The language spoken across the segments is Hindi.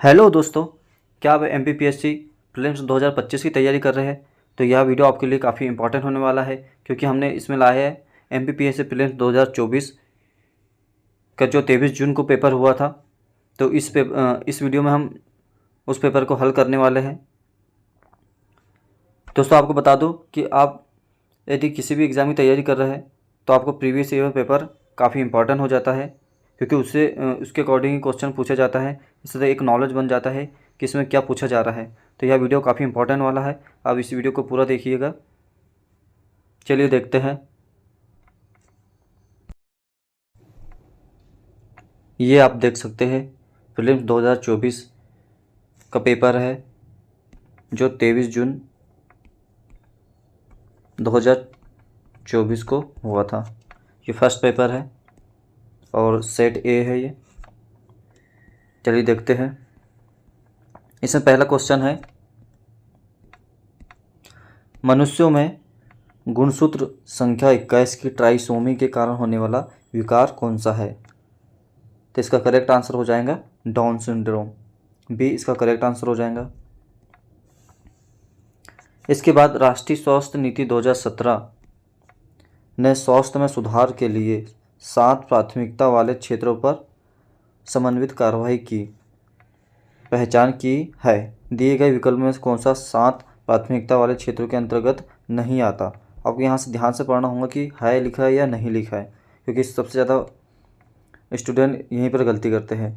हेलो दोस्तों, क्या आप एमपीपीएससी प्रीलिम्स 2025 की तैयारी कर रहे हैं? तो यह वीडियो आपके लिए काफ़ी इंपॉर्टेंट होने वाला है, क्योंकि हमने इसमें लाया है एमपीपीएससी प्रीलिम्स 2024 का जो 23 जून को पेपर हुआ था। तो इस वीडियो में हम उस पेपर को हल करने वाले हैं। दोस्तों, आपको बता दूं कि आप यदि किसी भी एग्ज़ाम की तैयारी कर रहे हैं तो आपको प्रीवियस ईयर पेपर काफ़ी इंपॉर्टेंट हो जाता है, क्योंकि उसके अकॉर्डिंग ही क्वेश्चन पूछा जाता है। इससे एक नॉलेज बन जाता है कि इसमें क्या पूछा जा रहा है। तो यह वीडियो काफ़ी इंपॉर्टेंट वाला है, आप इस वीडियो को पूरा देखिएगा। चलिए देखते हैं। ये आप देख सकते हैं, प्रीलिम्स 2024 का पेपर है जो 23 जून 2024 को हुआ था। ये फर्स्ट पेपर है और सेट ए है ये। चलिए देखते हैं। इसमें पहला क्वेश्चन है, मनुष्यों में गुणसूत्र संख्या 21 की ट्राइसोमी के कारण होने वाला विकार कौन सा है? तो इसका करेक्ट आंसर हो जाएगा डाउन सिंड्रोम। बी इसका करेक्ट आंसर हो जाएगा। इसके बाद राष्ट्रीय स्वास्थ्य नीति 2017 ने स्वास्थ्य में सुधार के लिए 7 प्राथमिकता वाले क्षेत्रों पर समन्वित कार्रवाई की पहचान की है। दिए गए विकल्प में कौन सा 7 प्राथमिकता वाले क्षेत्रों के अंतर्गत नहीं आता? आपको यहाँ से ध्यान से पढ़ना होगा कि है लिखा है या नहीं लिखा है, क्योंकि सबसे ज़्यादा स्टूडेंट यहीं पर गलती करते हैं।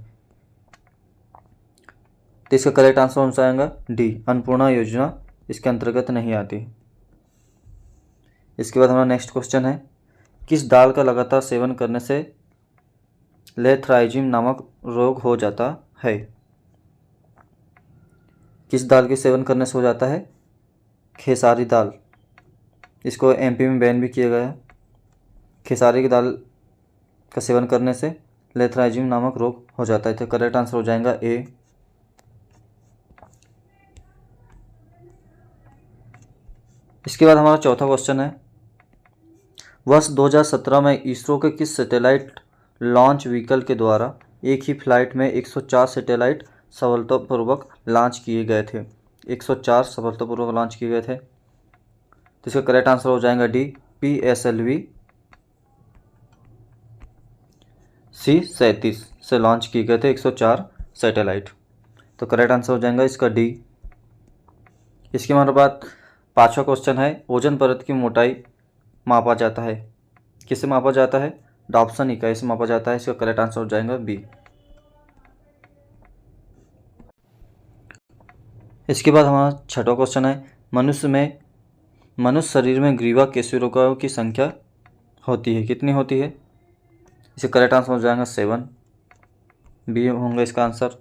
तो इसका करेक्ट आंसर कौन सा आएगा? डी, अन्नपूर्णा योजना इसके अंतर्गत नहीं आती। इसके बाद हमारा नेक्स्ट क्वेश्चन है, किस दाल का लगातार सेवन करने से लेथराइजिम नामक रोग हो जाता है? किस दाल के सेवन करने से हो जाता है? खेसारी दाल। इसको एमपी में बैन भी किया गया है। खेसारी की दाल का सेवन करने से लेथराइजिम नामक रोग हो जाता है। तो करेक्ट आंसर हो जाएगा ए। इसके बाद हमारा चौथा क्वेश्चन है, वर्ष 2017 में इसरो के किस सैटेलाइट लॉन्च व्हीकल के द्वारा एक ही फ्लाइट में 104 सैटेलाइट सफलतापूर्वक लॉन्च किए गए थे? 104 सफलतापूर्वक लॉन्च किए गए थे। तो इसका करेक्ट आंसर हो जाएगा डी, PSLV C-37 से लॉन्च किए गए थे 104 सैटेलाइट। तो करेक्ट आंसर हो जाएगा इसका डी। इसके हमारे बाद पांचवा क्वेश्चन है, ओजोन परत की मोटाई मापा जाता है? किससे मापा जाता है? डॉप्सन इकाई से मापा जाता है। इसका करेक्ट आंसर हो जाएगा बी। इसके बाद हमारा छठा क्वेश्चन है, मनुष्य शरीर में ग्रीवा केशिकाओं की संख्या होती है, कितनी होती है? इसका करेक्ट आंसर हो जाएगा 7। बी होंगे इसका आंसर।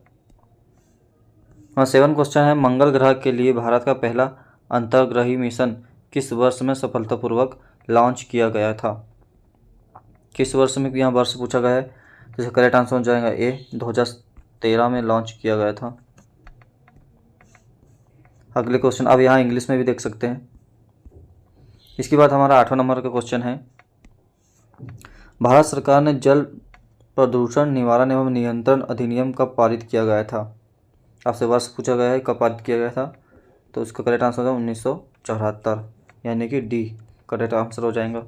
हाँ, 7 क्वेश्चन है, मंगल ग्रह के लिए भारत का पहला अंतर्ग्रही मिशन किस वर्ष में सफलतापूर्वक लॉन्च किया गया था? किस वर्ष में यहाँ वर्ष पूछा गया है, तो इसका करेक्ट आंसर हो जाएगा ए, 2013 में लॉन्च किया गया था। अगले क्वेश्चन अब यहाँ इंग्लिश में भी देख सकते हैं। इसके बाद हमारा 8वां नंबर का क्वेश्चन है, भारत सरकार ने जल प्रदूषण निवारण एवं नियंत्रण अधिनियम कब पारित किया गया था? आपसे वर्ष पूछा गया है कब पारित किया गया था, तो इसका करेक्ट आंसर होगा 1974, यानी कि डी करेक्ट आंसर हो जाएगा।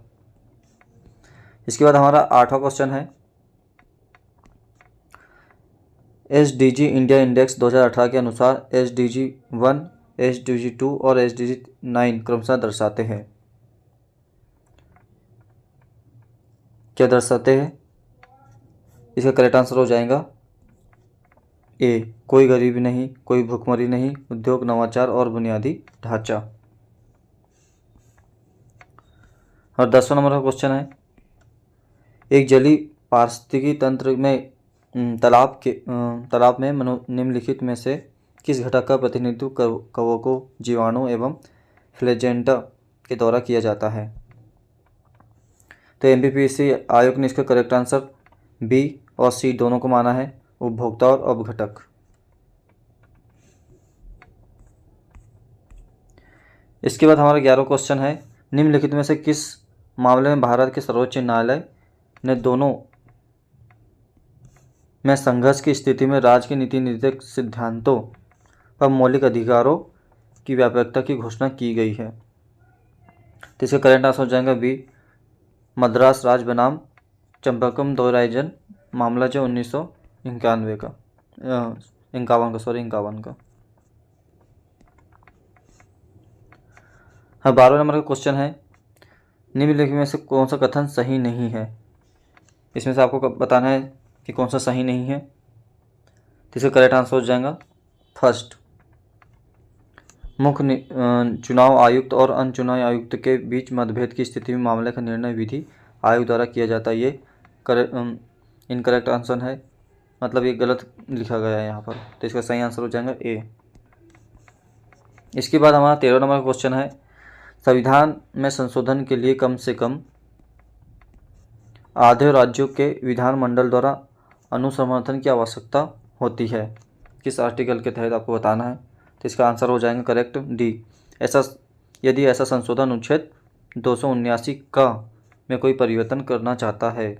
इसके बाद हमारा 8वां क्वेश्चन है, SDG इंडिया इंडेक्स 2018 के अनुसार SDG 1, SDG 2 और SDG 9 क्रमशः दर्शाते हैं? क्या दर्शाते हैं? इसका करेक्ट आंसर हो जाएगा ए, कोई गरीबी नहीं, कोई भुखमरी नहीं, उद्योग, नवाचार और बुनियादी ढांचा। और 10वां नंबर का क्वेश्चन है, एक जलीय पारिस्थितिकी तंत्र में तालाब में निम्नलिखित में से किस घटक का प्रतिनिधित्व कवकों, जीवाणु एवं फ्लैजेंटा के द्वारा किया जाता है? तो एमपीपीएससी आयोग ने इसका करेक्ट आंसर बी और सी दोनों को माना है, उपभोक्ता और अपघटक। इसके बाद हमारा 11वां क्वेश्चन है, निम्नलिखित में से किस मामले में भारत के सर्वोच्च न्यायालय ने दोनों में संघर्ष की स्थिति में राज्य के नीति निर्देशक सिद्धांतों व मौलिक अधिकारों की व्यापकता की घोषणा की गई है। तो इसका करेंट आंसर हो जाएगा बी, मद्रास राज्य बनाम चंपकम दोराइजन, मामला जो 1991 का 51 का। हाँ, 12वें नंबर का क्वेश्चन है, निम्नलिखित में से कौन सा कथन सही नहीं है। इसमें से आपको बताना है कि कौन सा सही नहीं है। तो इसका करेक्ट आंसर हो जाएगा फर्स्ट, मुख्य चुनाव आयुक्त और अन्य चुनाव आयुक्त के बीच मतभेद की स्थिति में मामले का निर्णय विधि आयोग द्वारा किया जाता है। ये इनकरेक्ट आंसर है, मतलब ये गलत लिखा गया है यहाँ पर। तो इसका सही आंसर हो जाएगा ए। इसके बाद हमारा 13 नंबर का क्वेश्चन है, संविधान में संशोधन के लिए कम से कम आधे राज्यों के विधानमंडल द्वारा अनुसमर्थन की आवश्यकता होती है। किस आर्टिकल के तहत आपको बताना है। तो इसका आंसर हो जाएगा करेक्ट डी, ऐसा यदि ऐसा संशोधन अनुच्छेद 279 का में कोई परिवर्तन करना चाहता है।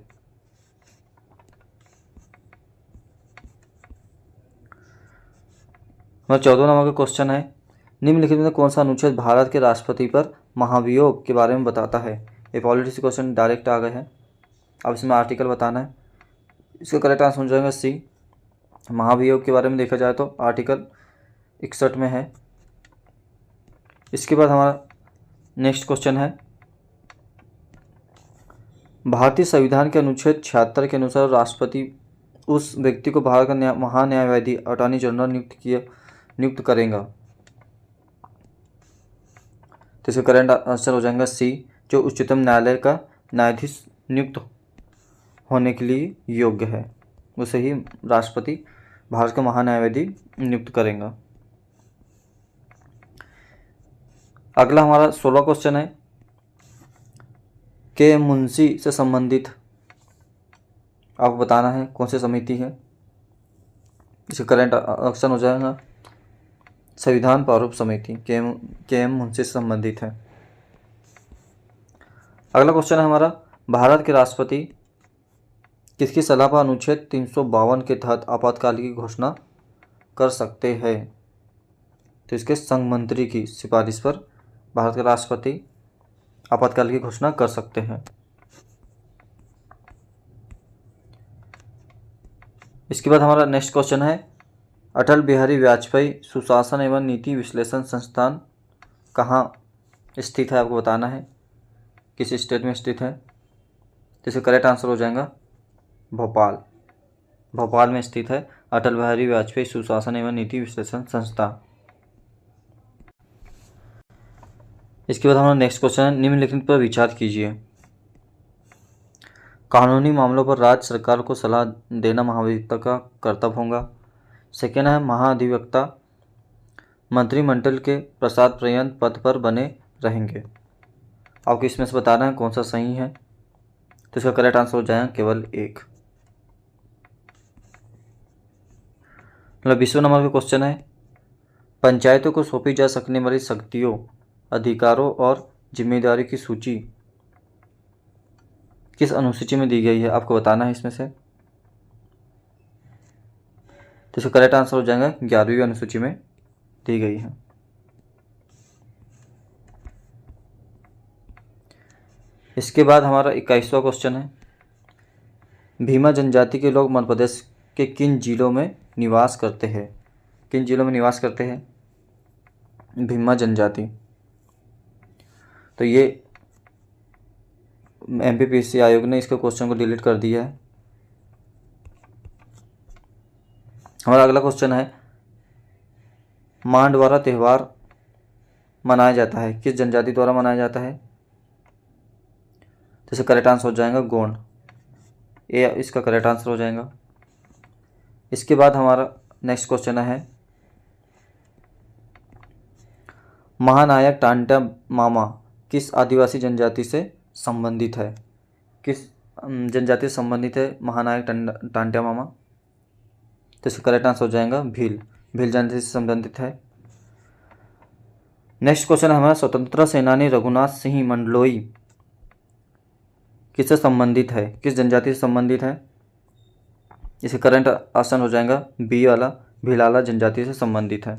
हमारा 14 नंबर का क्वेश्चन है, निम्नलिखित में कौन सा अनुच्छेद भारत के राष्ट्रपति पर महाभियोग के बारे में बताता है। ये पॉलिटिक्स क्वेश्चन डायरेक्ट आ गए हैं, अब इसमें आर्टिकल बताना है। इसका करेक्ट आंसर हो जाएगा सी, महाभियोग के बारे में देखा जाए तो आर्टिकल 61 में है। इसके बाद हमारा नेक्स्ट क्वेश्चन है, भारतीय संविधान के अनुच्छेद 76 के अनुसार राष्ट्रपति उस व्यक्ति को भारत का महान्यायवादी अटॉर्नी जनरल नियुक्त करेगा। तो इसका करेक्ट आंसर हो जाएगा सी, जो उच्चतम न्यायालय का न्यायाधीश नियुक्त होने के लिए योग्य है, उसे ही राष्ट्रपति भारत का महान्यायवादी नियुक्त करेगा। अगला हमारा 16 क्वेश्चन है, के मुंशी से संबंधित आपको बताना है कौन सी समिति है। इसका करेंट ऑप्शन हो जाएगा संविधान प्रारूप समिति, के एम मुंशी से संबंधित है। अगला क्वेश्चन है हमारा, भारत के राष्ट्रपति किसकी सलाह पर अनुच्छेद 352 के तहत आपातकाल की घोषणा कर सकते हैं। तो इसके संघ मंत्री की सिफारिश पर भारत के राष्ट्रपति आपातकाल की घोषणा कर सकते हैं। इसके बाद हमारा नेक्स्ट क्वेश्चन है, अटल बिहारी वाजपेयी सुशासन एवं नीति विश्लेषण संस्थान कहाँ स्थित है, आपको बताना है किस स्टेट में स्थित है। तो इसका करेक्ट आंसर हो जाएगा भोपाल, भोपाल में स्थित है अटल बिहारी वाजपेयी सुशासन एवं नीति विश्लेषण संस्था। इसके बाद हमारा नेक्स्ट क्वेश्चन है, निम्नलिखित पर विचार कीजिए। कानूनी मामलों पर राज्य सरकार को सलाह देना महाधिवक्ता का कर्तव्य होगा। सेकेंड है, महाधिवक्ता मंत्रिमंडल के प्रसाद पर्यंत पद पर बने रहेंगे। आपको इसमें से बताना है कौन सा सही है। तो इसका करेक्ट आंसर हो जाएगा केवल एक। मतलब 20वें नंबर का क्वेश्चन है, पंचायतों को सौंपी जा सकने वाली शक्तियों, अधिकारों और जिम्मेदारी की सूची किस अनुसूची में दी गई है, आपको बताना है इसमें से। तो इसका करेक्ट आंसर हो जाएगा 11वीं अनुसूची में दी गई है। इसके बाद हमारा 21वां क्वेश्चन है, भीमा जनजाति के लोग मध्य प्रदेश के किन जिलों में निवास करते हैं। किन जिलों में निवास करते हैं भीमा जनजाति। तो ये एमपीपीएससी आयोग ने इसके क्वेश्चन को डिलीट कर दिया है। हमारा अगला क्वेश्चन है, मांडवारा त्यौहार मनाया जाता है किस जनजाति द्वारा मनाया जाता है। तो इसका करेक्ट आंसर हो जाएगा गोंड, ये इसका करेक्ट आंसर हो जाएगा। इसके बाद हमारा नेक्स्ट क्वेश्चन है, महानायक टांटा मामा किस आदिवासी जनजाति से संबंधित है। किस जनजाति से संबंधित है महानायक टांटा मामा। तो इसका करेक्ट आंसर हो जाएगा भील, भील जनजाति से संबंधित है। नेक्स्ट क्वेश्चन है हमारा, स्वतंत्रता सेनानी रघुनाथ सिंह मंडलोई किससे संबंधित है, किस जनजाति से संबंधित है। इसे करंट आंसर हो जाएगा बी वाला, भिलाला जनजाति से संबंधित है।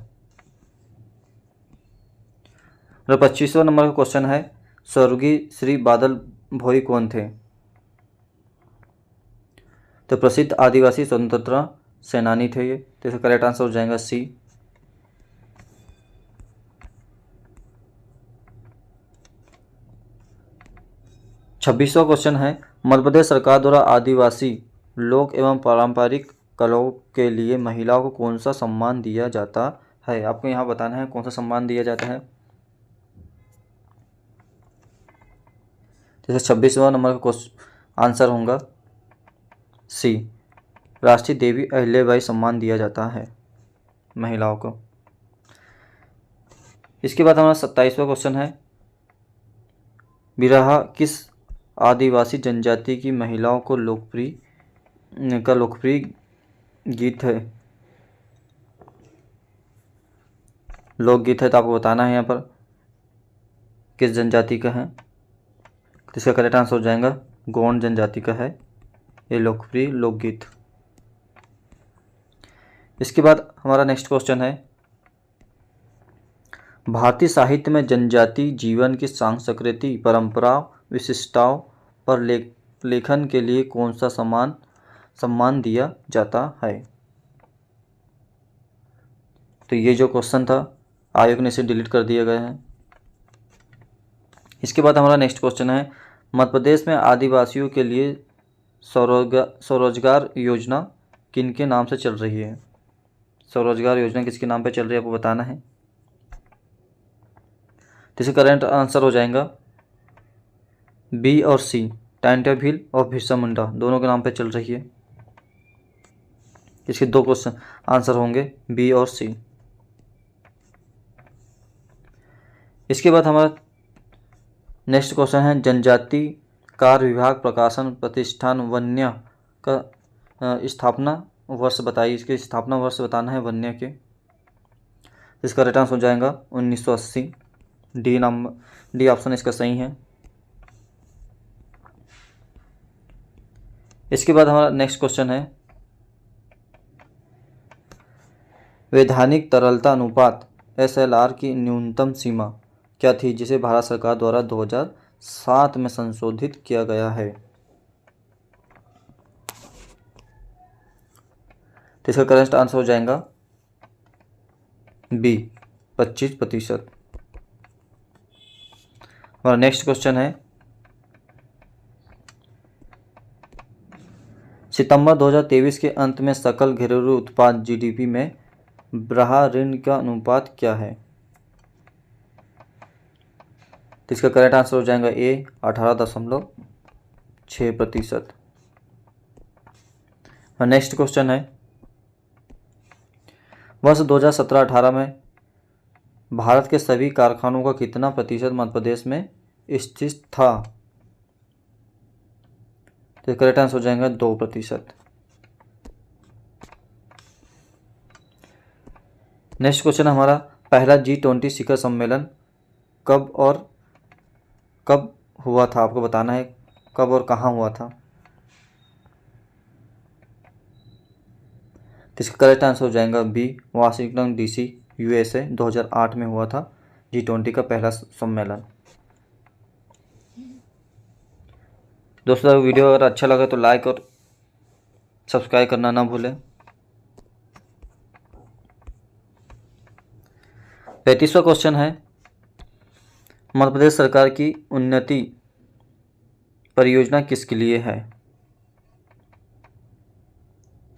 और 25वां नंबर का क्वेश्चन है, स्वर्गीय श्री बादल भोई कौन थे? तो प्रसिद्ध आदिवासी स्वतंत्रता सेनानी थे ये, तो इसका करेक्ट आंसर हो जाएगा सी। 26वां क्वेश्चन है, मध्य प्रदेश सरकार द्वारा आदिवासी लोक एवं पारंपरिक कलाओं के लिए महिलाओं को कौन सा सम्मान दिया जाता है? आपको यहाँ बताना है कौन सा सम्मान दिया जाता है। जैसे 26वां नंबर का क्वेश्चन आंसर होगा सी, राष्ट्रीय देवी अहिल्याबाई सम्मान दिया जाता है महिलाओं को। इसके बाद हमारा 27वां क्वेश्चन है, बिरहा किस आदिवासी जनजाति की महिलाओं को लोकप्रिय गीत है, लोकगीत है। तो आपको बताना है यहाँ पर किस जनजाति का है। तो इसका करेक्ट आंसर हो जाएगा गोंड जनजाति का है ये लोकप्रिय लोकगीत। इसके बाद हमारा नेक्स्ट क्वेश्चन है, भारतीय साहित्य में जनजाति जीवन की सांस्कृतिक परंपरा विशिष्टताओं पर लेखन के लिए कौन सा सम्मान दिया जाता है? तो ये जो क्वेश्चन था आयोग ने इसे डिलीट कर दिया गया है। इसके बाद हमारा नेक्स्ट क्वेश्चन है, मध्य प्रदेश में आदिवासियों के लिए स्वरोजगार योजना किनके नाम से चल रही है? स्वरोजगार योजना किसके नाम पे चल रही है आपको बताना है। तो इसका करेक्ट आंसर हो जाएगा बी और सी, टाइगर हिल और बिरसा मुंडा दोनों के नाम पे चल रही है। इसके दो क्वेश्चन आंसर होंगे बी और सी। इसके बाद हमारा नेक्स्ट क्वेश्चन है, जनजाति कार्य विभाग प्रकाशन प्रतिष्ठान वन्य का स्थापना वर्ष बताइए। इसके स्थापना वर्ष बताना है वन्य के। इसका राइट आंसर हो जाएगा 1980। डी ऑप्शन इसका सही है। इसके बाद हमारा नेक्स्ट क्वेश्चन है, वैधानिक तरलता अनुपात SLR की न्यूनतम सीमा क्या थी जिसे भारत सरकार द्वारा 2007 में संशोधित किया गया है? तो इसका करेक्ट आंसर हो जाएगा बी 25%। हमारा नेक्स्ट क्वेश्चन है, सितंबर 2023 के अंत में सकल घरेलू उत्पाद GDP में ब्रहा ऋण का अनुपात क्या है? तो इसका करेक्ट आंसर हो जाएगा ए 18.6%। नेक्स्ट क्वेश्चन है, वर्ष 2017-18 में भारत के सभी कारखानों का कितना प्रतिशत मध्य प्रदेश में स्थित था? तो करेक्ट आंसर हो जाएगा 2%। नेक्स्ट क्वेश्चन हमारा, पहला G20 शिखर सम्मेलन कब हुआ था? आपको बताना है कब और कहाँ हुआ था। तो इसका करेक्ट आंसर हो जाएगा बी वाशिंगटन DC USA 2008 में हुआ था G20 का पहला सम्मेलन। दोस्तों वीडियो अगर अच्छा लगा तो लाइक और सब्सक्राइब करना ना भूलें। 35वां क्वेश्चन है, मध्य प्रदेश सरकार की उन्नति परियोजना किसके लिए है?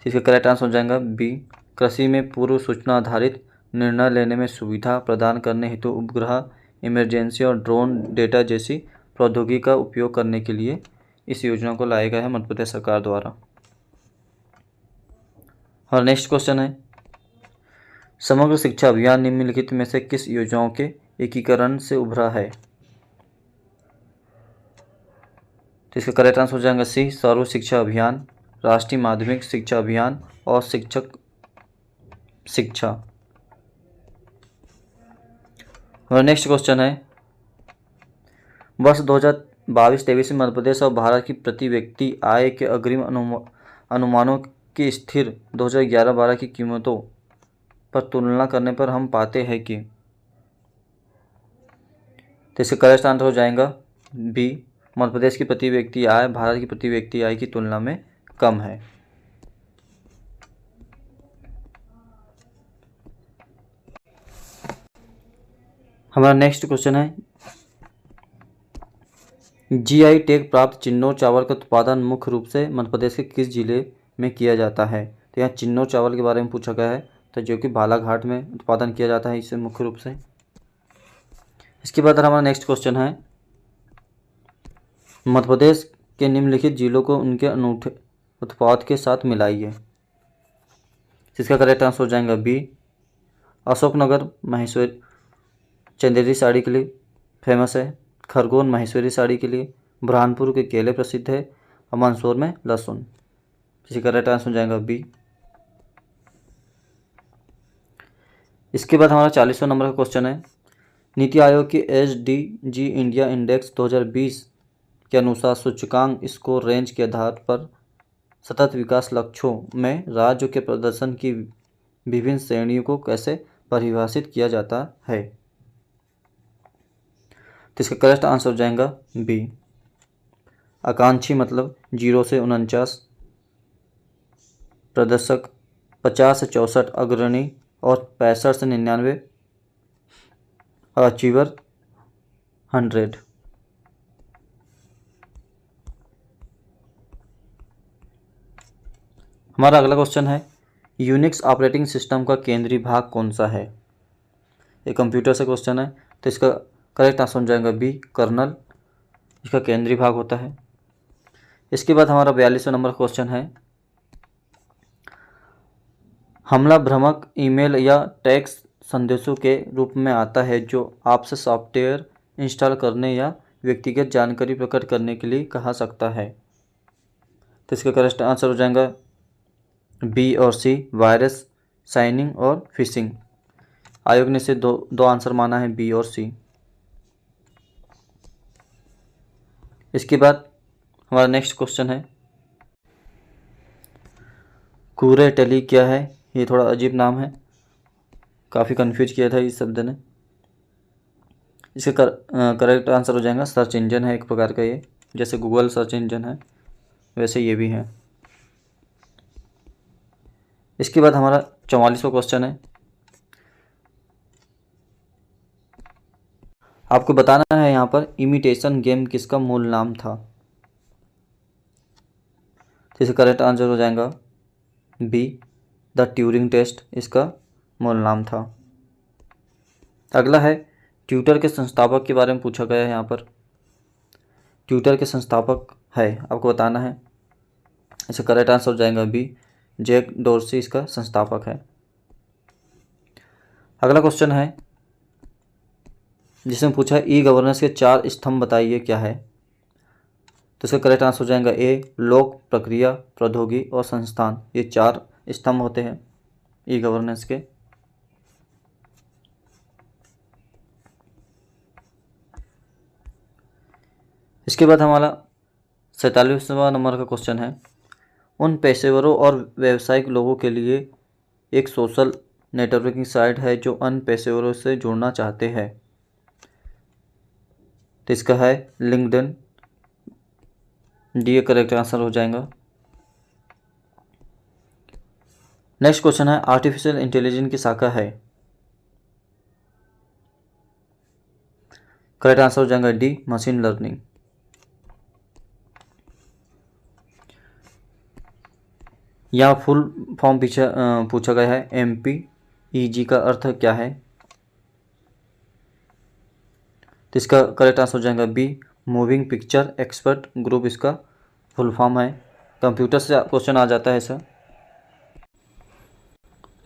इसका करेक्ट आंसर हो जाएगा बी कृषि में पूर्व सूचना आधारित निर्णय लेने में सुविधा प्रदान करने हेतु उपग्रह, इमरजेंसी और ड्रोन डेटा जैसी प्रौद्योगिकी का उपयोग करने के लिए इस योजना को लाया गया है मध्य प्रदेश सरकार द्वारा। और नेक्स्ट क्वेश्चन है, समग्र शिक्षा अभियान निम्नलिखित में से किस योजनाओं के एकीकरण से उभरा है? तो इसका करेक्ट आंसर हो जाएगा सी सर्व शिक्षा अभियान, राष्ट्रीय माध्यमिक शिक्षा अभियान और शिक्षक शिक्षा। और नेक्स्ट क्वेश्चन है, वर्ष 2022-23 में मध्य प्रदेश और भारत की प्रति व्यक्ति आय के अग्रिम अनुमानों की स्थिर 2011-12 की कीमतों पर तुलना करने पर हम पाते हैं कि, तो इसका करेक्ट आंसर हो जाएगा बी, मध्य प्रदेश की प्रति व्यक्ति आय भारत की प्रति व्यक्ति आय की तुलना में कम है। हमारा नेक्स्ट क्वेश्चन है, जीआई टैग प्राप्त चिन्नौर चावल का उत्पादन मुख्य रूप से मध्य प्रदेश के किस जिले में किया जाता है। तो यहाँ चिन्नौर चावल के बारे में पूछा गया है, तो जो कि बालाघाट में उत्पादन किया जाता है इससे मुख्य रूप से। इसके बाद हमारा नेक्स्ट क्वेश्चन है, मध्य प्रदेश के निम्नलिखित जिलों को उनके अनूठे उत्पाद के साथ मिलाइए। इसका करेक्ट आंसर हो जाएगा बी, अशोकनगर महेश्वरी चंदेरी साड़ी के लिए फेमस है, खरगोन महेश्वरी साड़ी के लिए, बुरहानपुर के केले प्रसिद्ध है और मंदसौर में लहसुन। इसका करेक्ट आंसर हो जाएगा बी। इसके बाद हमारा 40वां नंबर का क्वेश्चन है, नीति आयोग की SDG इंडिया इंडेक्स 2020 के अनुसार सूचकांक स्कोर रेंज के आधार पर सतत विकास लक्ष्यों में राज्यों के प्रदर्शन की विभिन्न श्रेणियों को कैसे परिभाषित किया जाता है। तो इसका करेक्ट आंसर हो जाएगा बी, आकांक्षी मतलब 0 से 49, प्रदर्शक 50 से 64, अग्रणी और 65 से 99 और अचीवर 100। हमारा अगला क्वेश्चन है, यूनिक्स ऑपरेटिंग सिस्टम का केंद्रीय भाग कौन सा है। ये कंप्यूटर से क्वेश्चन है, तो इसका करेक्ट आंसर हो जाएगा बी, कर्नल इसका केंद्रीय भाग होता है। इसके बाद हमारा 42वां नंबर क्वेश्चन है, हमला भ्रामक ईमेल या टेक्स्ट संदेशों के रूप में आता है जो आपसे सॉफ्टवेयर इंस्टॉल करने या व्यक्तिगत जानकारी प्रकट करने के लिए कहा सकता है। तो इसका करेक्ट आंसर हो जाएगा बी और सी, वायरस, साइनिंग और फिशिंग। आयोग ने इसे दो आंसर माना है, बी और सी। इसके बाद हमारा नेक्स्ट क्वेश्चन है, कुरेटली क्या है। ये थोड़ा अजीब नाम है, काफ़ी कंफ्यूज किया था इस शब्द ने। इसका करेक्ट आंसर हो जाएगा सर्च इंजन है एक प्रकार का, ये जैसे गूगल सर्च इंजन है वैसे ये भी है। इसके बाद हमारा 44वां क्वेश्चन है, आपको बताना है यहाँ पर इमिटेशन गेम किसका मूल नाम था। तो इसका करेक्ट आंसर हो जाएगा बी, द ट्यूरिंग टेस्ट इसका मूल नाम था। अगला है, ट्विटर के संस्थापक के बारे में पूछा गया है यहाँ पर। ट्विटर के संस्थापक है, आपको बताना है। इसका करेक्ट आंसर हो जाएगा बी, जैक डोर्सी इसका संस्थापक है। अगला क्वेश्चन है जिसमें पूछा ई गवर्नेंस के 4 स्तंभ बताइए क्या है। तो इसका करेक्ट आंसर हो जाएगा ए, लोक, प्रक्रिया, प्रौद्योगिकी और संस्थान। ये 4 स्तंभ होते हैं ई गवर्नेंस के। इसके बाद हमारा 47वां नंबर का क्वेश्चन है, उन पेशेवरों और व्यावसायिक लोगों के लिए एक सोशल नेटवर्किंग साइट है जो अन्य पेशेवरों से जुड़ना चाहते हैं। तो इसका है लिंक्डइन, डी करेक्ट आंसर हो जाएगा। नेक्स्ट क्वेश्चन है, आर्टिफिशियल इंटेलिजेंस की शाखा है। करेक्ट आंसर हो जाएगा डी, मशीन लर्निंग। यहाँ फुल फॉर्म पूछा गया है, MPEG का अर्थ क्या है। तो इसका करेक्ट आंसर हो जाएगा B, moving picture expert group इसका फुल फॉर्म है। कंप्यूटर से क्वेश्चन आ जाता है सर,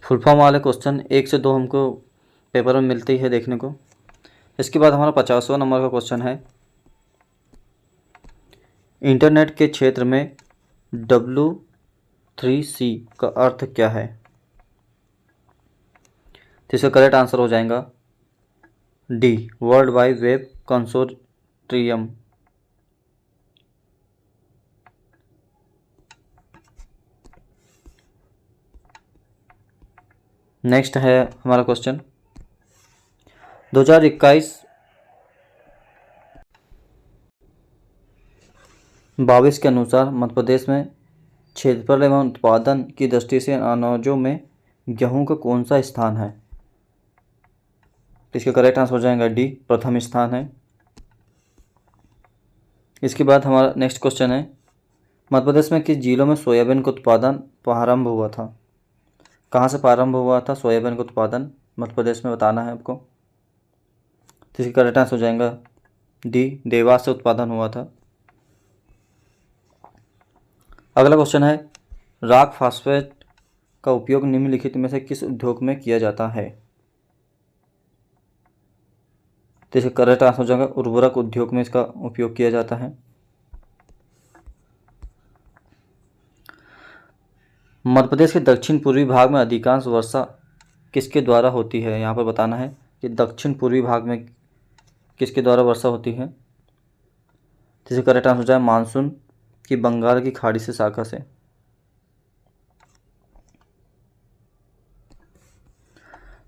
फुल फॉर्म वाले क्वेश्चन 1 से 2 हमको पेपर में मिलते ही है देखने को। इसके बाद हमारा 50वां नंबर का क्वेश्चन है, इंटरनेट के क्षेत्र में W3C का अर्थ क्या है। तो इसका करेक्ट आंसर हो जाएगा D, world wide web consortium. Next है हमारा क्वेश्चन 2021 22 के अनुसार मध्य प्रदेश में क्षेत्रफल एवं उत्पादन की दृष्टि से अनाजों में गेहूं का कौन सा स्थान है? तो इसका करेक्ट आंसर हो जाएगा डी, प्रथम स्थान है। इसके बाद हमारा नेक्स्ट क्वेश्चन है मध्य प्रदेश में किस जिलों में सोयाबीन का उत्पादन प्रारंभ हुआ था? कहाँ से प्रारंभ हुआ था सोयाबीन का उत्पादन मध्य प्रदेश में, बताना है आपको। तो इसका करेक्ट आंसर हो जाएगा डी, देवास से उत्पादन हुआ था। अगला क्वेश्चन है रॉक फास्फेट का उपयोग निम्नलिखित में से किस उद्योग में किया जाता है? तो इसका करेक्ट आंसर हो जाएगा उर्वरक उद्योग में इसका उपयोग किया जाता है। मध्य प्रदेश के दक्षिण पूर्वी भाग में अधिकांश वर्षा किसके द्वारा होती है? यहाँ पर बताना है कि दक्षिण पूर्वी भाग में किसके द्वारा वर्षा होती है। तो इसका करेक्ट आंसर हो जाए मानसून की बंगाल की खाड़ी से शाखा से।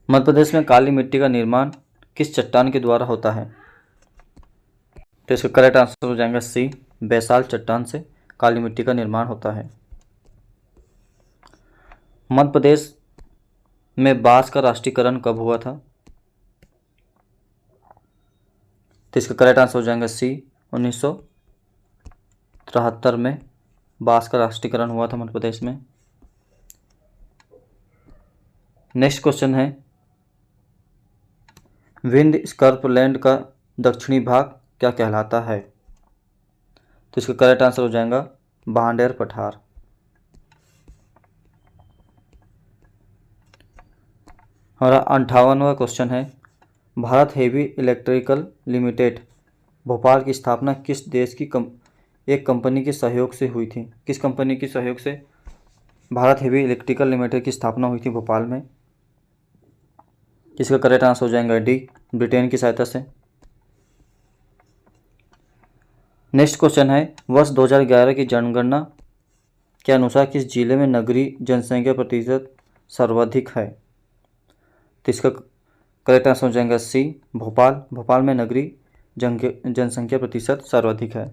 मध्य प्रदेश में काली मिट्टी का निर्माण किस चट्टान के द्वारा होता है? तो इसका करेक्ट आंसर हो जाएगा सी, बैसाल्ट चट्टान से काली मिट्टी का निर्माण होता है। मध्य प्रदेश में बांस का राष्ट्रीयकरण कब हुआ था? तो इसका करेक्ट आंसर हो जाएगा सी, 1973 में बांस का राष्ट्रीयकरण हुआ था मध्य प्रदेश में। नेक्स्ट क्वेश्चन है विंड स्कर्पलैंड का दक्षिणी भाग क्या कहलाता है? तो इसका करेक्ट आंसर हो जाएगा भांडेर पठार। हमारा 58वां क्वेश्चन है Bharat heavy electrical limited Bhopal की स्थापना किस देश की एक कंपनी के सहयोग से हुई थी? किस कंपनी के सहयोग से भारत हेवी इलेक्ट्रिकल लिमिटेड की स्थापना हुई थी भोपाल में? इसका करेक्ट आंसर हो जाएगा डी, ब्रिटेन की सहायता से। नेक्स्ट क्वेश्चन है वर्ष 2011 की जनगणना के अनुसार किस जिले में नगरीय जनसंख्या प्रतिशत सर्वाधिक है? तो इसका करेक्ट आंसर हो जाएगा सी, भोपाल। भोपाल में नगरीय जनसंख्या प्रतिशत सर्वाधिक है।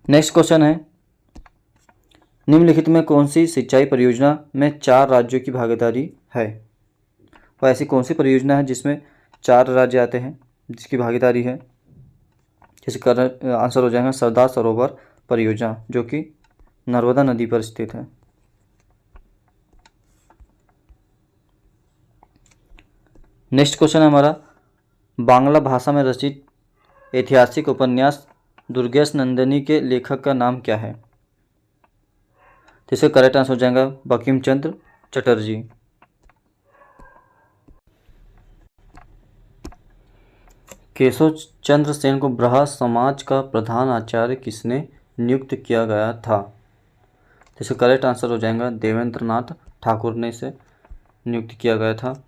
नेक्स्ट क्वेश्चन है निम्नलिखित में कौन सी सिंचाई परियोजना में 4 राज्यों की भागीदारी है? और ऐसी कौन सी परियोजना है जिसमें 4 राज्य आते हैं जिसकी भागीदारी है? इसका आंसर हो जाएगा सरदार सरोवर परियोजना जो कि नर्मदा नदी पर स्थित है। नेक्स्ट क्वेश्चन है हमारा बांग्ला भाषा में रचित ऐतिहासिक उपन्यास दुर्गेश नंदिनी के लेखक का नाम क्या है? तो इसका करेक्ट आंसर हो जाएगा बंकिम चंद्र चटर्जी। केशव चंद्र सेन को ब्रह्म समाज का प्रधान आचार्य किसने नियुक्त किया गया था? तो इसका करेक्ट आंसर हो जाएगा देवेंद्र नाथ ठाकुर ने इसे नियुक्त किया गया था।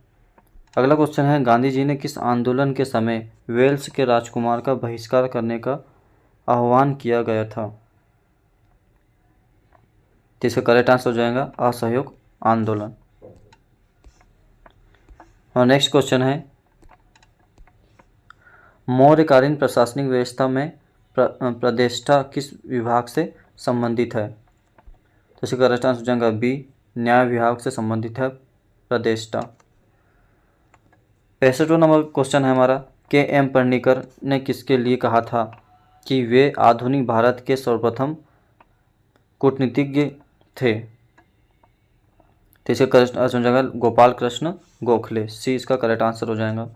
अगला क्वेश्चन है गांधी जी ने किस आंदोलन के समय वेल्स के राजकुमार का बहिष्कार करने का आह्वान किया गया था? तो इसका करेक्ट आंसर हो जाएगा असहयोग आंदोलन। और नेक्स्ट क्वेश्चन है मौर्यकालीन प्रशासनिक व्यवस्था में प्रतिष्ठा किस विभाग से संबंधित है? तो इसका करेक्ट आंसर हो जाएगा बी, न्याय विभाग से संबंधित है प्रतिष्ठा। 65वां नंबर क्वेश्चन है हमारा के एम पर्णिकर ने किसके लिए कहा था कि वे आधुनिक भारत के सर्वप्रथम कूटनीतिज्ञ थे? तो इसका करेक्ट आंसर हो जाएगा गोपाल कृष्ण गोखले, सी इसका करेक्ट आंसर हो जाएगा।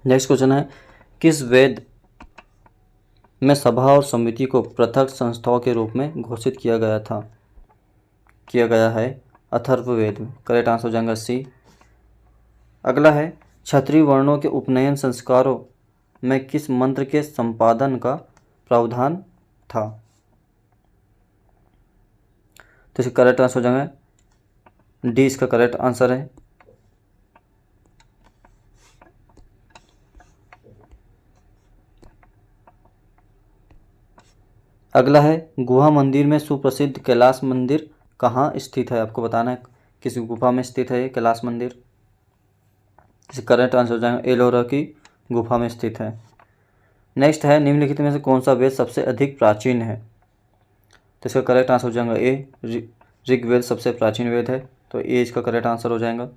नेक्स्ट क्वेश्चन है किस वेद में सभा और समिति को पृथक संस्थाओं के रूप में घोषित किया गया है? अथर्ववेद में। करेक्ट आंसर हो जाएगा सी। अगला है क्षत्रिय वर्णों के उपनयन संस्कारों में किस मंत्र के संपादन का प्रावधान था? तो इसका करेक्ट आंसर हो जाएगा डी, इसका करेक्ट आंसर है। अगला है गुहा मंदिर में सुप्रसिद्ध कैलाश मंदिर कहाँ स्थित है। आपको बताना है किस गुफा में स्थित है ये कैलाश मंदिर। इसे करेक्ट आंसर हो जाएगा एलोरा की गुफा में स्थित है। नेक्स्ट है निम्नलिखित में से कौन सा वेद सबसे अधिक प्राचीन है। तो इसका करेक्ट आंसर हो जाएगा ए, ऋग्वेद सबसे प्राचीन वेद है, तो ए इसका करेक्ट आंसर हो जाएगा।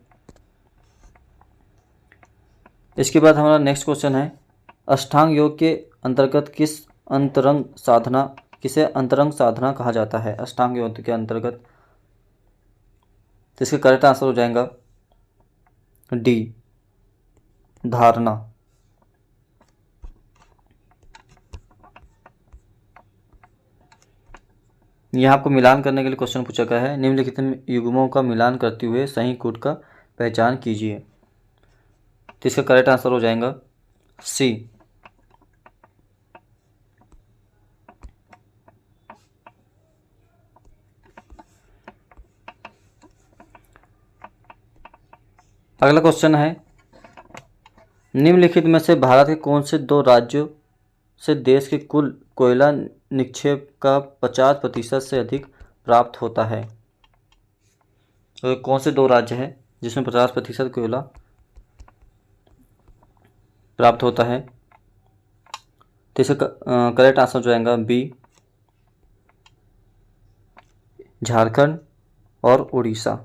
इसके बाद हमारा नेक्स्ट क्वेश्चन है अष्टांग योग के अंतर्गत किसे अंतरंग साधना कहा जाता है। अष्टांग योग के अंतर्गत, तो इसका करेक्ट आंसर हो जाएगा डी, धारणा। यहाँ आपको मिलान करने के लिए क्वेश्चन पूछा गया है निम्नलिखित युग्मों का मिलान करते हुए सही कूट का पहचान कीजिए। तो इसका करेक्ट आंसर हो जाएगा सी। अगला क्वेश्चन है निम्नलिखित में से भारत के कौन से दो राज्यों से देश के कुल कोयला निक्षेप का 50% से अधिक प्राप्त होता है। तो कौन से दो राज्य हैं जिसमें 50% कोयला प्राप्त होता है। तो इसका करेक्ट आंसर हो जाएगा बी, झारखंड और उड़ीसा।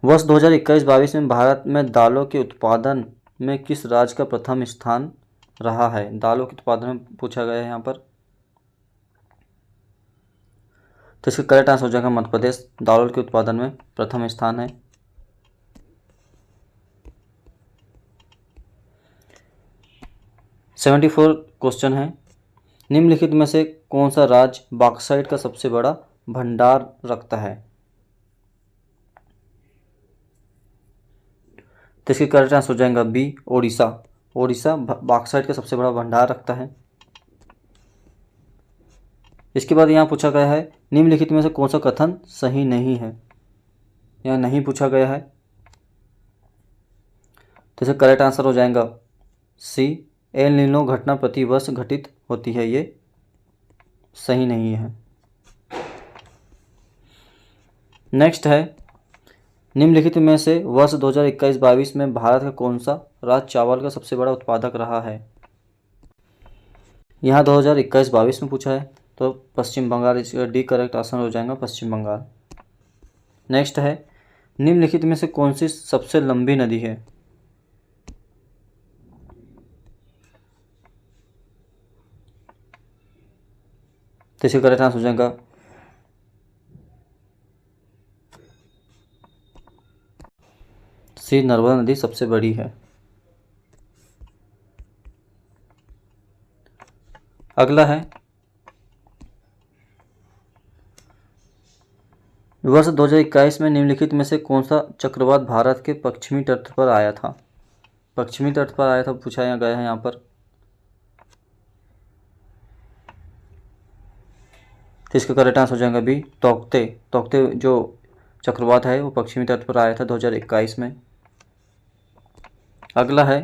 वर्ष 2021-22 में भारत में दालों के उत्पादन में किस राज्य का प्रथम स्थान रहा है। दालों के उत्पादन में पूछा गया है यहाँ पर, तो इसका करेक्ट आंसर हो जाएगा मध्य प्रदेश दालों के उत्पादन में प्रथम स्थान है। सेवेंटी 74 क्वेश्चन है निम्नलिखित में से कौन सा राज्य बॉक्साइट का सबसे बड़ा भंडार रखता है। तो इसकी करेक्ट आंसर हो जाएगा बी, ओडिशा। ओडिशा बॉक्साइट का सबसे बड़ा भंडार रखता है। इसके बाद यहाँ पूछा गया है निम्नलिखित में से कौन सा कथन सही नहीं है। यहाँ नहीं पूछा गया है, तो इसका करेक्ट आंसर हो जाएगा सी, एल नीनो घटना प्रति वर्ष घटित होती है, ये सही नहीं है। नेक्स्ट है निम्नलिखित में से वर्ष 2021-22 में भारत का कौन सा राज्य चावल का सबसे बड़ा उत्पादक रहा है। यहाँ 2021-22 में पूछा है, तो पश्चिम बंगाल इसका डी करेक्ट आंसर हो जाएगा, पश्चिम बंगाल। नेक्स्ट है निम्नलिखित में से कौन सी सबसे लंबी नदी है। तो इसका करेक्ट आंसर हो जाएगा सी, नर्मदा नदी सबसे बड़ी है। अगला है वर्ष 2021 में निम्नलिखित में से कौन सा चक्रवात भारत के पश्चिमी तट पर आया था। पश्चिमी तट पर आया था पूछा गया है यहाँ पर, तो इसका करेक्ट आंसर हो जाएगा बी, तोकते। तोकते जो चक्रवात है वो पश्चिमी तट पर आया था 2021 में। अगला है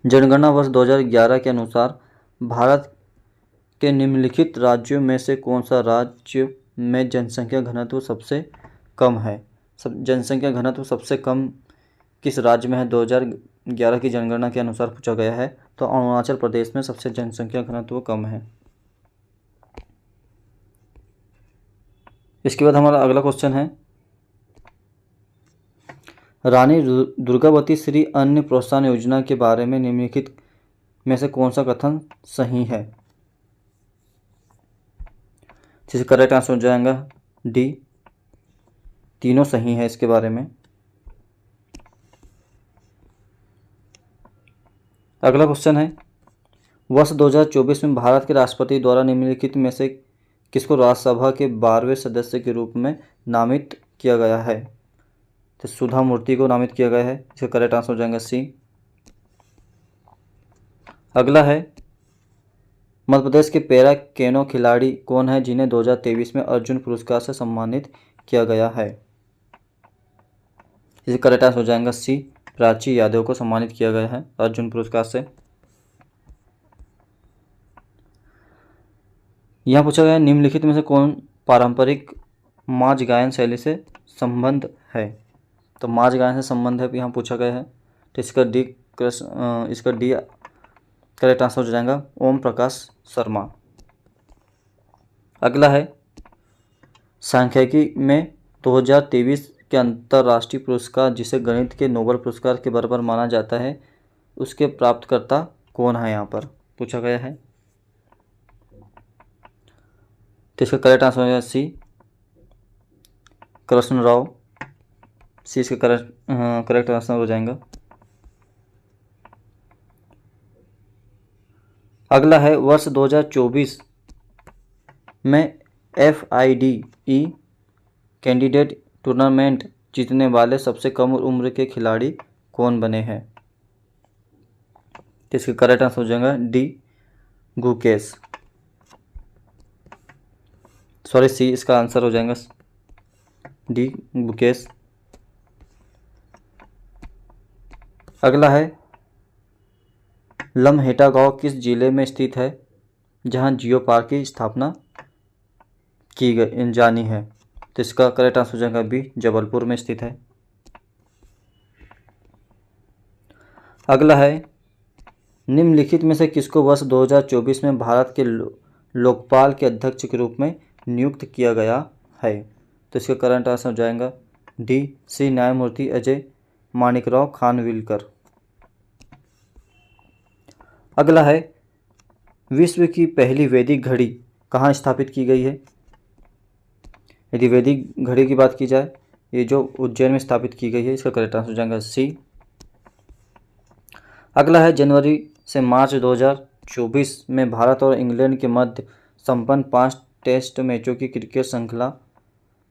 जनगणना वर्ष 2011 के अनुसार भारत के निम्नलिखित राज्यों में से कौन सा राज्य में जनसंख्या घनत्व सबसे कम है। जनसंख्या घनत्व सबसे कम किस राज्य में है 2011 की जनगणना के अनुसार पूछा गया है, तो अरुणाचल प्रदेश में सबसे जनसंख्या घनत्व कम है। इसके बाद हमारा अगला क्वेश्चन है रानी दुर्गावती श्री अन्न प्रोत्साहन योजना के बारे में निम्नलिखित में से कौन सा कथन सही है। जिसका करेक्ट आंसर हो जाएगा डी, तीनों सही है इसके बारे में। अगला क्वेश्चन है वर्ष 2024 में भारत के राष्ट्रपति द्वारा निम्नलिखित में से किसको राज्यसभा के 12वें सदस्य के रूप में नामित किया गया है। तो सुधा मूर्ति को नामित किया गया है, इसका करेक्ट आंसर हो जाएगा सी। अगला है मध्य प्रदेश के पैरा कैनो खिलाड़ी कौन है जिन्हें 2023 में अर्जुन पुरस्कार से सम्मानित किया गया है। इसका करेक्ट आंसर हो जाएगा सी, प्राची यादव को सम्मानित किया गया है अर्जुन पुरस्कार से। यहाँ पूछा गया है निम्नलिखित में से कौन पारंपरिक माज गायन शैली से संबंध है। तो माज गायन से संबंध है यहाँ पूछा गया है। तो इसका डी करेक्ट आंसर हो जाएगा ओम प्रकाश शर्मा। अगला है सांख्यिकी में 2023 के अंतर्राष्ट्रीय पुरस्कार जिसे गणित के नोबेल पुरस्कार के बराबर माना जाता है उसके प्राप्तकर्ता कौन है यहाँ पर पूछा गया है। तो इसका करेक्ट आंसर हो जाएगा सी कृष्ण राव। सी इसका करेक्ट आंसर हो जाएगा। अगला है वर्ष 2024 में FIDE कैंडिडेट टूर्नामेंट जीतने वाले सबसे कम उम्र के खिलाड़ी कौन बने हैं। तो इसका करेक्ट आंसर हो जाएगा डी गुकेश। सॉरी सी इसका आंसर हो जाएगा डी गुकेश। अगला है लम्हेटा गांव किस जिले में स्थित है जहां जियो पार्क की स्थापना की जानी है। तो इसका करेक्ट आंसर हो जाएगा बी जबलपुर में स्थित है। अगला है निम्नलिखित में से किसको वर्ष 2024 में भारत के लोकपाल के अध्यक्ष के रूप में नियुक्त किया गया है। तो इसका करेक्ट आंसर हो जाएगा डी सी न्यायमूर्ति अजय माणिकराव खानविलकर। अगला है विश्व की पहली वैदिक घड़ी कहाँ स्थापित की गई है। यदि वैदिक घड़ी की बात की जाए ये जो उज्जैन में स्थापित की गई है इसका करेक्ट आंसर हो जाएगा सी। अगला है जनवरी से मार्च 2024 में भारत और इंग्लैंड के मध्य संपन्न 5 टेस्ट मैचों की क्रिकेट श्रृंखला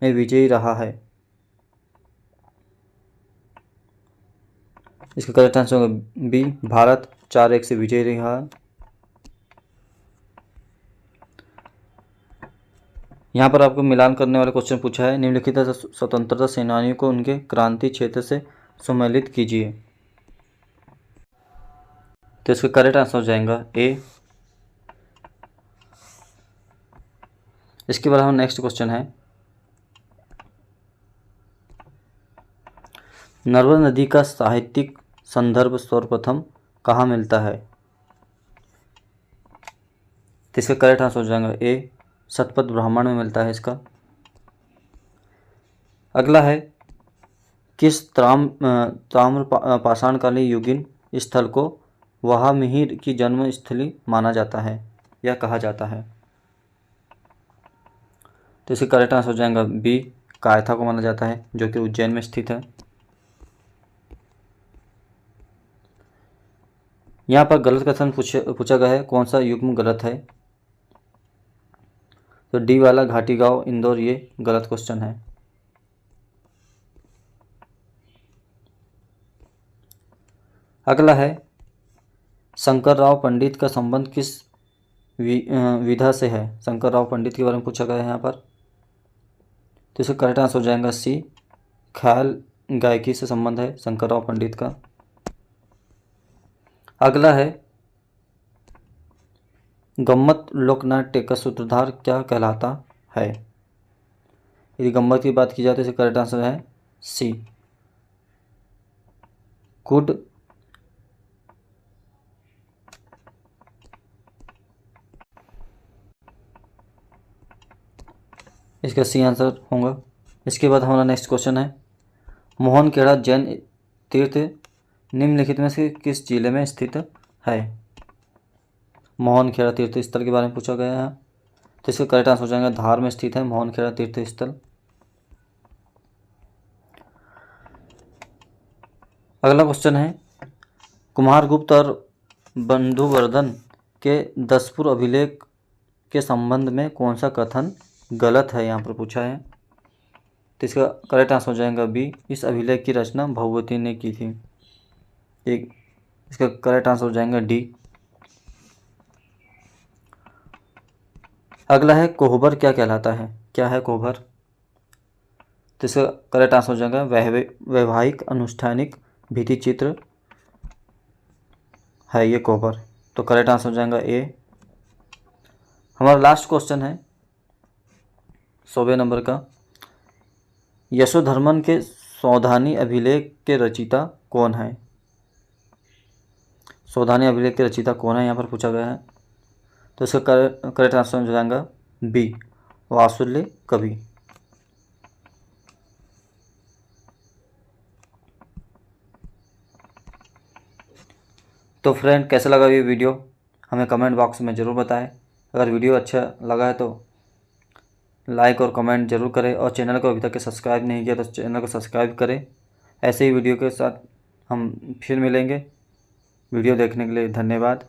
में विजयी रहा है। इसका करेक्ट आंसर होगा बी भारत 4-1 से विजयी रहा है। यहाँ पर आपको मिलान करने वाला क्वेश्चन पूछा है निम्नलिखित स्वतंत्रता सेनानियों को उनके क्रांति क्षेत्र से सम्मिलित कीजिए। तो इसका करेक्ट आंसर हो जाएगा ए। इसके बाद हम नेक्स्ट क्वेश्चन है नर्मदा नदी का साहित्यिक संदर्भ सर्वप्रथम कहाँ मिलता है। तो इसका करेक्ट आंसर हो जाएगा ए शतपथ ब्राह्मण में मिलता है इसका। अगला है किस ताम्र पाषाणकालीन युगीन स्थल को वहामिहिर की जन्मस्थली माना जाता है या कहा जाता है। तो इसका करेक्ट आंसर हो जाएगा बी कायथा को माना जाता है जो कि उज्जैन में स्थित है। यहाँ पर गलत कथन पूछा गया है कौन सा युग्म गलत है। तो डी वाला घाटी गांव इंदौर ये गलत क्वेश्चन है। अगला है शंकरराव पंडित का संबंध किस विधा से है। शंकरराव पंडित के बारे में पूछा गया है यहाँ पर। तो इसका करेक्ट आंसर हो जाएगा सी ख्याल गायकी से संबंध है शंकरराव पंडित का। अगला है गम्मत लोकनाट्य का सूत्रधार क्या कहलाता है। यदि गम्मत की बात की जाए तो इसका करेक्ट आंसर है सी गुड। इसका सी आंसर होगा। इसके बाद हमारा नेक्स्ट क्वेश्चन है मोहनखेड़ा जैन तीर्थ निम्नलिखित में से किस जिले में स्थित है। मोहनखेड़ा तीर्थ स्थल के बारे में पूछा गया है। तो इसका करेक्ट आंसर हो जाएगा धार में स्थित है मोहनखेड़ा तीर्थ स्थल। अगला क्वेश्चन है कुमारगुप्त और बंधुवर्धन के दसपुर अभिलेख के संबंध में कौन सा कथन गलत है यहाँ पर पूछा है। तो इसका करेक्ट आंसर हो जाएगा बी इस अभिलेख की रचना भगवती ने की थी। एक इसका करेक्ट आंसर हो जाएगा डी। अगला है कोहबर क्या कहलाता है। क्या है कोहबर। तो इसका करेक्ट आंसर हो जाएगा वैवाहिक अनुष्ठानिक भित्ति चित्र है ये कॉपर। तो करेक्ट आंसर हो जाएगा ए। हमारा लास्ट क्वेश्चन है 100वें नंबर का। यशोधर्मन के सौधानी अभिलेख के रचयिता कौन है? सौधानी अभिलेख के रचयिता कौन है यहाँ पर पूछा गया है। तो इसका करेक्ट आंसर हो जाएगा बी, वात्सल्य कवि। तो फ्रेंड, कैसा लगा ये वीडियो हमें कमेंट बॉक्स में ज़रूर बताएं। अगर वीडियो अच्छा लगा है तो लाइक और कमेंट ज़रूर करें, और चैनल को अभी तक सब्सक्राइब नहीं किया तो चैनल को सब्सक्राइब करें। ऐसे ही वीडियो के साथ हम फिर मिलेंगे। वीडियो देखने के लिए धन्यवाद।